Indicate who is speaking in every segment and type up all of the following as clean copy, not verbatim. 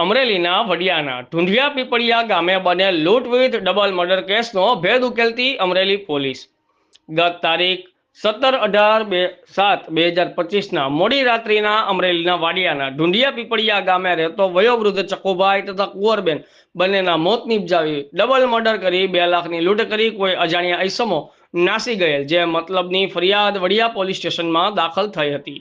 Speaker 1: અમરેલીના વડિયાના ઢુંઢિયા પીપળિયા ગામે બનેલ લૂંટ વિથ ડબલ મર્ડર કેસનો ભેદ ઉકેલતી અમરેલી પોલીસ ગત તારીખ 17/18/2025ના મોડી રાત્રિના અમરેલીના વાડિયાના ઢુંઢિયા પીપળિયા ગામે રહેતો વયોવૃદ્ધ ચકુભાઈ તથા કુંવરબેન બંનેના મોત નિપજાવી ડબલ મર્ડર કરી 2 લાખની લૂંટ કરી કોઈ અજાણ્યા ઈસમો નાસી ગયેલ જે મતલબની ફરિયાદ વડિયા પોલીસ સ્ટેશનમાં દાખલ થઈ હતી।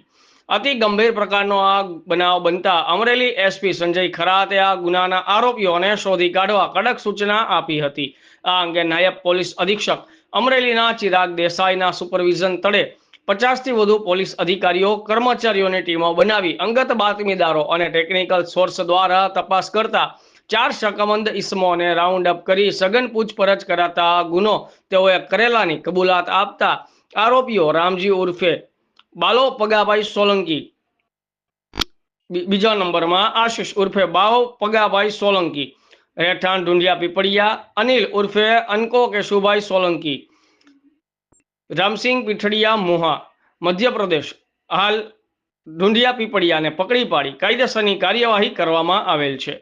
Speaker 1: અતિ ગંભીર પ્રકારનો આ બનાવ બનતા અમરેલી એસપી સંજય ખરાતે આ ગુનાના આરોપીઓને શોધી કાઢવા કડક સૂચના આપી હતી। આ અંગે નાયબ પોલીસ અધિક્ષક અમરેલીના ચિરાગ દેસાઈના સુપરવિઝન તળે 50થી વધુ પોલીસ અધિકારીઓ કર્મચારીઓની ટીમો બનાવી અંગત બાતમીદારો અને ટેકનિકલ સોર્સ દ્વારા તપાસ કરતા 4 શકમંદ ઈસમોને રાઉન્ડ અપ કરી સઘન પૂછપરછ કરાતા આ ગુનો તેઓએ કરેલાની કબૂલાત આપતા આરોપીઓ રામજી ઉર્ફે બાલો પગાભાઈ સોલંકી, બીજા નંબરમાં આશિષ ઉર્ફે બાવો પગાભાઈ સોલંકી, રહેઠાણ ઢુંઢિયા પીપળિયા, અનિલ ઉર્ફે અનકો કેશુભાઈ સોલંકી, રામસિંહ પીઠડિયા મોહા, મધ્યપ્રદેશ હાલ ઢુંઢિયા પીપળિયાને પકડી પાડી કાયદેસરની કાર્યવાહી કરવામાં આવેલ છે।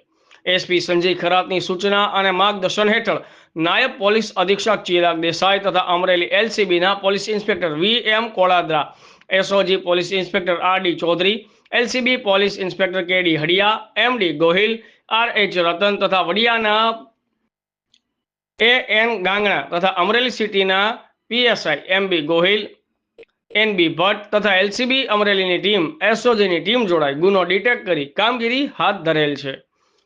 Speaker 1: એસપી સંજય ખરાતની સૂચના અને માર્ગદર્શન હેઠળ નાયબ પોલીસ અધિક્ષક ચિરાગ દેસાઈ તથા અમરેલી એલસીબીના police inspector VM Koladara, SOG police inspector RD Chaudhary, LCB police inspector KD Hadiya, MD Gohil, RH Ratan તથા વડિયાના એએન ગાંગણા તથા અમરેલી સિટીના PSI MB Gohil, NB Bhatt તથા એલસીબી અમરેલીની ટીમ એસઓજીની ટીમ જોડાઈ ગુનો ડિટેક્ટ કરી કામગીરી હાથ ધરેલ છે।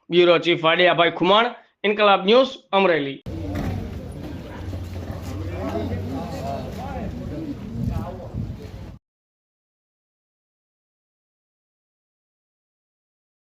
Speaker 1: Bureau chief Vadiyabhai Khuman, Inquilab news, Amreli.